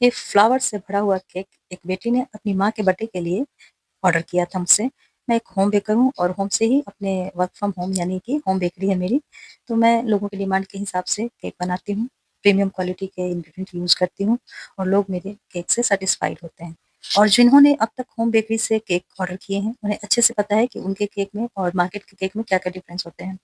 ये फ्लावर से भरा हुआ केक एक बेटी ने अपनी माँ के बर्थडे के लिए ऑर्डर किया था मुझसे। मैं एक होम बेकर हूँ और होम से ही अपने वर्क फ्रॉम होम यानी कि होम बेकरी है मेरी। तो मैं लोगों की डिमांड के हिसाब से केक बनाती हूँ, प्रीमियम क्वालिटी के इंग्रीडिएंट यूज़ करती हूँ और लोग मेरे केक से सैटिस्फाइड होते हैं। और जिन्होंने अब तक होम बेकरी से केक ऑर्डर किए हैं, उन्हें अच्छे से पता है कि उनके केक में और मार्केट के केक में क्या-क्या डिफरेंस होते हैं।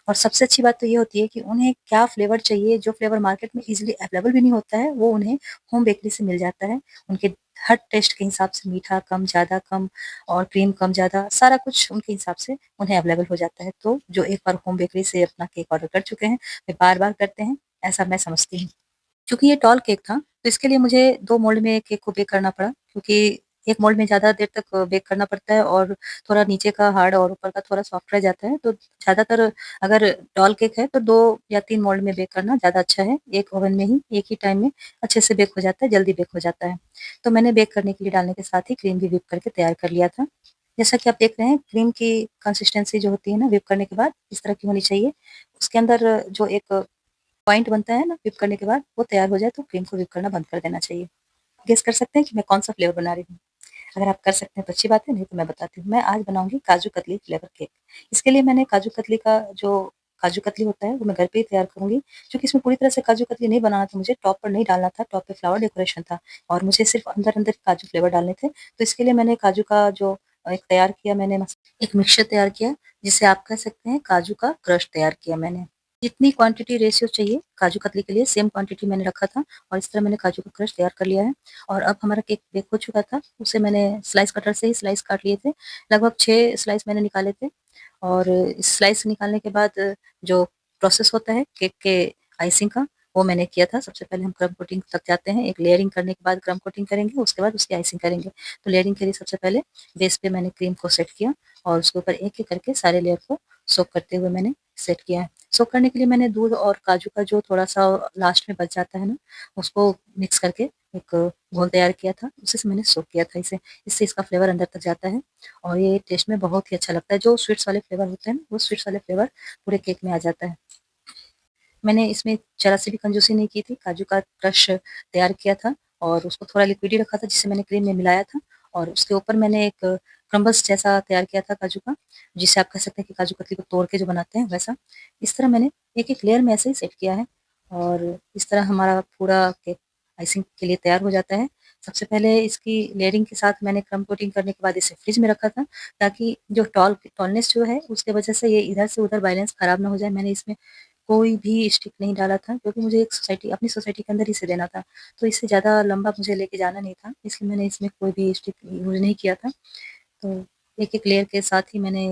और सबसे अच्छी बात तो ये होती है कि उन्हें क्या फ्लेवर चाहिए, जो फ्लेवर मार्केट में ईज़िली अवेलेबल भी नहीं होता है, वो उन्हें होम बेकरी से मिल जाता है। उनके हर टेस्ट के हिसाब से मीठा कम, ज़्यादा कम और क्रीम कम ज़्यादा सारा कुछ उनके हिसाब से उन्हें अवेलेबल हो जाता है। तो जो एक बार होम बेकरी से अपना केक ऑर्डर कर चुके हैं, वे बार-बार करते हैं, ऐसा मैं समझती हूँ। चूँकि ये टॉल केक था, तो इसके लिए मुझे 2 मोल्ड में केक को बेक करना पड़ा क्योंकि एक मोल्ड में ज़्यादा देर तक बेक करना पड़ता है और थोड़ा नीचे का हार्ड और ऊपर का थोड़ा सॉफ्ट रह जाता है। तो ज़्यादातर अगर टॉल केक है तो 2 या 3 मोल्ड में बेक करना ज़्यादा अच्छा है। एक ओवन में ही एक ही टाइम में अच्छे से बेक हो जाता है, जल्दी बेक हो जाता है। तो मैंने बेक करने के लिए डालने के साथ ही क्रीम भी व्हिप करके तैयार कर लिया था। जैसा कि आप देख रहे हैं क्रीम की कंसिस्टेंसी जो होती है ना व्हिप करने के बाद इस तरह की होनी चाहिए। उसके अंदर जो एक पॉइंट बनता है ना व्हिप करने के बाद, वो तैयार हो जाए तो क्रीम को व्हिप करना बंद कर देना चाहिए। गेस कर सकते हैं कि मैं कौन-सा फ्लेवर बना रही हूँ? अगर आप कर सकते हैं तो अच्छी बात है, नहीं तो मैं बताती हूँ। मैं आज बनाऊँगी काजू कतली फ्लेवर केक। इसके लिए मैंने काजू कतली का जो काजू कतली होता है, वो मैं घर पे ही तैयार करूँगी। चूँकि इसमें पूरी तरह से काजू कतली नहीं बनाना था मुझे, टॉप पर नहीं डालना था, टॉप पे फ्लावर डेकोरेशन था और मुझे सिर्फ़ अंदर-अंदर काजू फ्लेवर डालने थे। तो इसके लिए मैंने काजू का जो एक तैयार किया मैंने एक मिक्सचर तैयार किया, जिसे आप कह सकते हैं काजू का क्रश तैयार किया मैंने। जितनी क्वांटिटी रेशियो चाहिए काजू कतली के लिए सेम क्वांटिटी मैंने रखा था और इस तरह मैंने काजू का क्रश तैयार कर लिया है और अब हमारा केक बेक हो चुका था, उसे मैंने स्लाइस कटर से ही स्लाइस काट लिए थे। लगभग 6 स्लाइस मैंने निकाले थे और इस स्लाइस निकालने के बाद जो प्रोसेस होता है केक के आइसिंग का, वो मैंने किया था। सबसे पहले हम क्रम्ब कोटिंग तक जाते हैं, एक लेयरिंग करने के बाद क्रम्ब कोटिंग करेंगे, उसके बाद उसकी आइसिंग करेंगे। तो लेयरिंग के लिए सबसे पहले बेस पे मैंने क्रीम को सेट किया और उसके ऊपर एक-एक करके सारे लेयर को सोक करते हुए मैंने सेट किया है। सोक करने के लिए मैंने दूध और काजू का जो थोड़ा-सा लास्ट में बच जाता है ना, उसको मिक्स करके एक घोल तैयार किया था, उसी से मैंने सोक किया था इसे। इससे इसका फ्लेवर अंदर तक जाता है और ये टेस्ट में बहुत ही अच्छा लगता है। जो स्वीट्स वाले फ्लेवर होते हैं ना, वो स्वीट्स वाले फ्लेवर पूरे केक में आ जाता है। मैंने इसमें ज़रा-सी भी कंजूसी नहीं की थी, काजू का क्रश तैयार किया था और उसको थोड़ा लिक्विड ही रखा था जिसे मैंने क्रीम में मिलाया था और उसके ऊपर मैंने एक क्रम्बल्स जैसा तैयार किया था काजू का, जिसे आप कह सकते हैं कि काजू कतली को तोड़ के जो बनाते हैं वैसा। इस तरह मैंने एक-एक लेयर में ऐसे ही सेट किया है और इस तरह हमारा पूरा केक आइसिंग के लिए तैयार हो जाता है। सबसे पहले इसकी लेयरिंग के साथ मैंने क्रम्ब कोटिंग करने के बाद इसे फ्रिज में रखा था, ताकि जो टॉलनेस जो है उसके वजह से ये इधर से उधर बैलेंस खराब ना हो जाए। मैंने इसमें कोई भी स्टिक नहीं डाला था क्योंकि मुझे एक सोसाइटी अपनी सोसाइटी के अंदर ही से देना था। तो इससे ज़्यादा लंबा मुझे लेके जाना नहीं था, इसलिए मैंने इसमें कोई भी स्टिक यूज़ नहीं किया था। तो एक-एक लेयर के साथ ही मैंने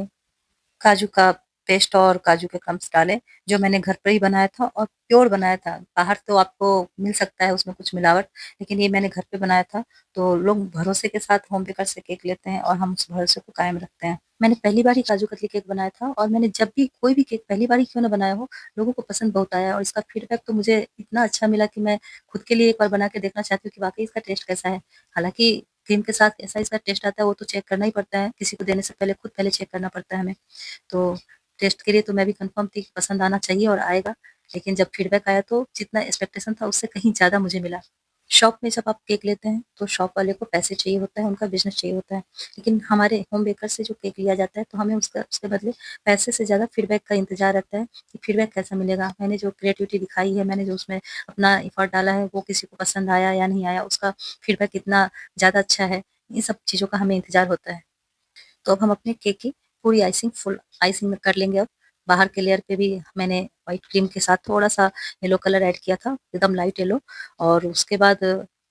काजू का पेस्ट और काजू के क्रम्ब्स डाले, जो मैंने घर पर ही बनाया था और प्योर बनाया था। बाहर तो आपको मिल सकता है उसमें कुछ मिलावट, लेकिन ये मैंने घर पे बनाया था, तो लोग भरोसे के साथ होम बेकर से केक लेते हैं और हम उस भरोसे को कायम रखते हैं। मैंने पहली बार ही काजू कतली केक बनाया था और मैंने जब भी कोई भी केक पहली बार ही क्यों ना बनाया हो, लोगों को पसंद बहुत आया और इसका फीडबैक तो मुझे इतना अच्छा मिला कि मैं खुद के लिए एक बार बना के देखना चाहती हूँ कि वाक़ई इसका टेस्ट कैसा है। हालाँकि क्रीम के साथ कैसा इसका टेस्ट आता है, वो तो चेक करना ही पड़ता है, किसी को देने से पहले खुद पहले चेक करना पड़ता है हमें। तो टेस्ट के लिए तो मैं भी कन्फर्म थी कि पसंद आना चाहिए और आएगा, लेकिन जब फीडबैक आया तो जितना एक्सपेक्टेशन था उससे कहीं ज़्यादा मुझे मिला। शॉप में जब आप केक लेते हैं, तो शॉप वाले को पैसे चाहिए होता है, उनका बिज़नेस चाहिए होता है। लेकिन हमारे होम बेकर से जो केक लिया जाता है, तो हमें उसका उसके बदले पैसे से ज़्यादा फीडबैक का इंतज़ार रहता है कि फीडबैक कैसा मिलेगा। मैंने जो क्रिएटिविटी दिखाई है, मैंने जो उसमें अपना एफर्ट डाला है, वो किसी को पसंद आया या नहीं आया, उसका फीडबैक कितना ज़्यादा अच्छा है, इन सब चीज़ों का हमें इंतज़ार होता है। तो अब हम अपने केक की पूरी आइसिंग फुल आइसिंग में कर लेंगे अब। बाहर के लेयर पे भी मैंने व्हाइट क्रीम के साथ थोड़ा-सा येलो कलर ऐड किया था, एकदम लाइट येलो और उसके बाद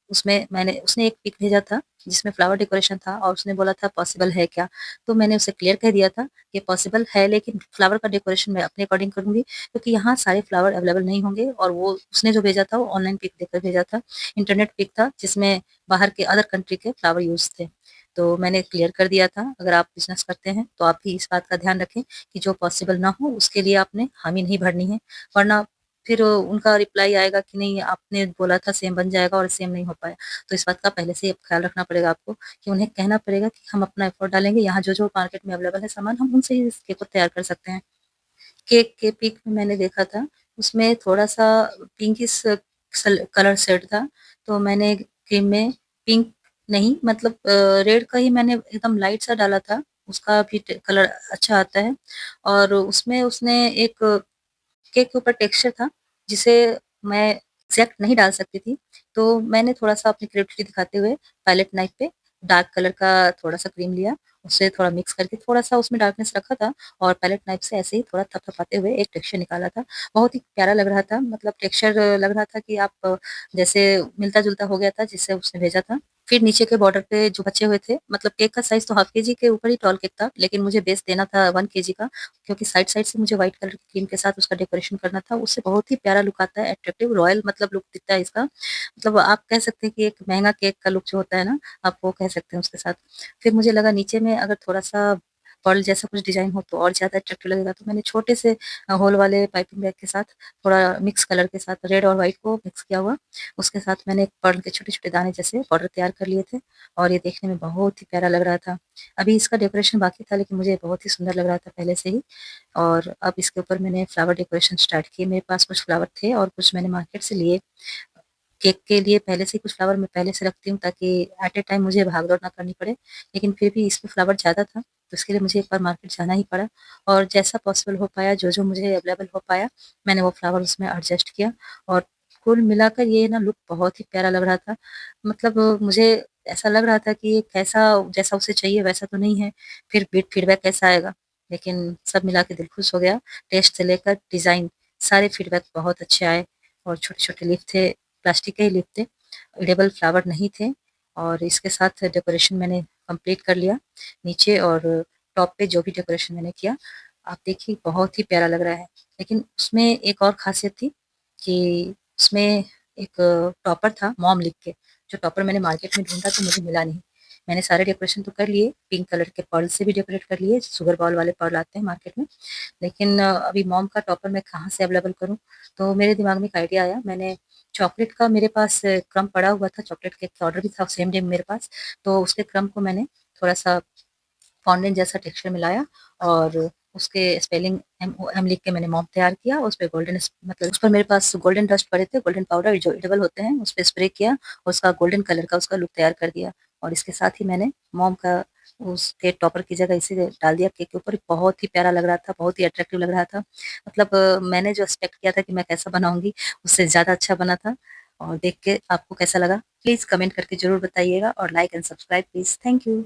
उसमें मैंने उसने एक पिक भेजा था, जिसमें फ्लावर डेकोरेशन था और उसने बोला था पॉसिबल है क्या? तो मैंने उसे क्लियर कह दिया था कि पॉसिबल है लेकिन फ्लावर का डेकोरेशन मैं अपने अकॉर्डिंग करूँगी क्योंकि यहाँ सारे फ्लावर अवेलेबल नहीं होंगे और वो उसने जो भेजा था वो ऑनलाइन पिक देकर भेजा था। इंटरनेट पिक था जिसमें बाहर के अदर कंट्री के फ्लावर यूज़ थे। तो मैंने क्लियर कर दिया था, अगर आप बिज़नेस करते हैं, तो आप भी इस बात का ध्यान रखें कि जो पॉसिबल ना हो, उसके लिए आपने हामी नहीं भरनी है, वरना फिर उनका रिप्लाई आएगा कि नहीं आपने बोला था सेम बन जाएगा और सेम नहीं हो पाया। तो इस बात का पहले से ही अब ख़्याल रखना पड़ेगा आपको कि उन्हें कहना पड़ेगा कि हम अपना एफ़र्ट डालेंगे, यहाँ जो-जो मार्केट में अवेलेबल है सामान, हम उनसे ही इस केक को तैयार कर सकते हैं। केक के पिक में मैंने देखा था, उसमें थोड़ा-सा पिंकिश सल कलर शेड था, तो मैंने क्रीम में पिंक नहीं मतलब रेड का ही मैंने एकदम लाइट सा डाला था, उसका भी कलर अच्छा आता है। और उसमें उसने एक केक के ऊपर टेक्सचर था, जिसे मैं एग्ज़ैक्ट नहीं डाल सकती थी, तो मैंने थोड़ा-सा अपनी क्रिएटिविटी दिखाते हुए पैलेट नाइफ पे डार्क कलर का थोड़ा-सा क्रीम लिया, उससे थोड़ा मिक्स करके थोड़ा-सा उसमें डार्कनेस रखा था और पैलेट नाइफ से ऐसे ही थोड़ा थपथपाते हुए एक टेक्सचर निकाला था। बहुत ही प्यारा लग रहा था, मतलब टेक्सचर लग रहा था कि आप जैसे मिलता-जुलता हो गया था जिससे उसने भेजा था। फिर नीचे के बॉर्डर पे जो बचे हुए थे, मतलब केक का साइज़ तो हाफ केजी के ऊपर ही टॉल केक था, लेकिन मुझे बेस देना था 1 केजी का, क्योंकि साइड-साइड से मुझे व्हाइट कलर की क्रीम के साथ उसका डेकोरेशन करना था। उससे बहुत ही प्यारा लुक आता है, अट्रैक्टिव रॉयल मतलब लुक दिखता है इसका। मतलब आप कह सकते हैं कि एक महँगा केक का लुक जो होता है ना, आप वो कह सकते हैं उसके साथ। फिर मुझे लगा नीचे में अगर थोड़ा-सा पर्ल जैसा कुछ डिज़ाइन हो तो और ज़्यादा अट्रैक्टिव लगेगा, तो मैंने छोटे से होल वाले पाइपिंग बैग के साथ थोड़ा मिक्स कलर के साथ रेड और व्हाइट को मिक्स किया हुआ, उसके साथ मैंने एक पर्ल के छोटे-छोटे दाने जैसे बॉर्डर तैयार कर लिए थे और ये देखने में बहुत ही प्यारा लग रहा था। अभी इसका डेकोरेशन बाकी था, लेकिन मुझे बहुत ही सुंदर लग रहा था पहले से ही। और अब इसके ऊपर मैंने फ्लावर डेकोरेशन स्टार्ट किए। मेरे पास कुछ फ्लावर थे और कुछ मैंने मार्केट से लिए। केक के लिए पहले से ही कुछ फ्लावर मैं पहले से रखती हूँ, ताकि एट अ टाइम मुझे भाग-दौड़ ना करनी पड़े। लेकिन फिर भी इसमें फ्लावर ज़्यादा था, तो इसके लिए मुझे एक बार मार्केट जाना ही पड़ा और जैसा पॉसिबल हो पाया, जो-जो मुझे अवेलेबल हो पाया, मैंने वो फ्लावर उसमें एडजस्ट किया और कुल मिलाकर ये ना लुक बहुत ही प्यारा लग रहा था। मतलब मुझे ऐसा लग रहा था कि ये कैसा जैसा उसे चाहिए वैसा तो नहीं है, फिर फीडबैक कैसा आएगा? लेकिन सब मिला के दिल खुश हो गया। टेस्ट से लेकर डिज़ाइन, सारे फीडबैक बहुत अच्छे आए और छोटे-छोटे लीफ थे, प्लास्टिक के ही लीफ थे, एडिबल फ्लावर नहीं थे और इसके साथ डेकोरेशन मैंने कंप्लीट कर लिया। नीचे और टॉप पे जो भी डेकोरेशन मैंने किया, आप देखिए बहुत ही प्यारा लग रहा है। लेकिन उसमें एक और ख़ासियत थी कि उसमें एक टॉपर था मॉम लिख के, जो टॉपर मैंने मार्केट में ढूँढा तो मुझे मिला नहीं। मैंने सारे डेकोरेशन तो कर लिए, पिंक कलर के पर्ल से भी डेकोरेट कर लिए, शुगर बॉल वाले पर्ल आते हैं मार्केट में। लेकिन अभी मॉम का टॉपर मैं कहाँ से अवेलेबल करूँ? तो मेरे दिमाग में एक आइडिया आया, मैंने चॉकलेट का मेरे पास क्रम्ब पड़ा हुआ था, चॉकलेट केक का ऑर्डर भी था सेम डे मेरे पास, तो उसके क्रम्ब को मैंने थोड़ा-सा फॉन्डेंट जैसा टेक्सचर मिलाया और उसके स्पेलिंग MOM लिख के मैंने मॉम तैयार किया। उसपे गोल्डन स मतलब उस पर मेरे पास गोल्डन डस्ट पड़े थे, गोल्डन पाउडर जो एडिबल होते हैं, उसपे स्प्रे किया और उसका गोल्डन कलर का उसका लुक तैयार कर दिया। और इसके साथ ही मैंने मॉम का उसके टॉपर की जगह इसे डाल दिया केक के ऊपर। बहुत ही प्यारा लग रहा था, बहुत ही अट्रैक्टिव लग रहा था। मतलब मैंने जो एक्सपेक्ट किया था कि मैं कैसा बनाऊँगी, उससे ज़्यादा अच्छा बना था। और देख के आपको कैसा लगा? प्लीज़ कमेंट करके ज़रूर बताइएगा और like and subscribe please. Thank you.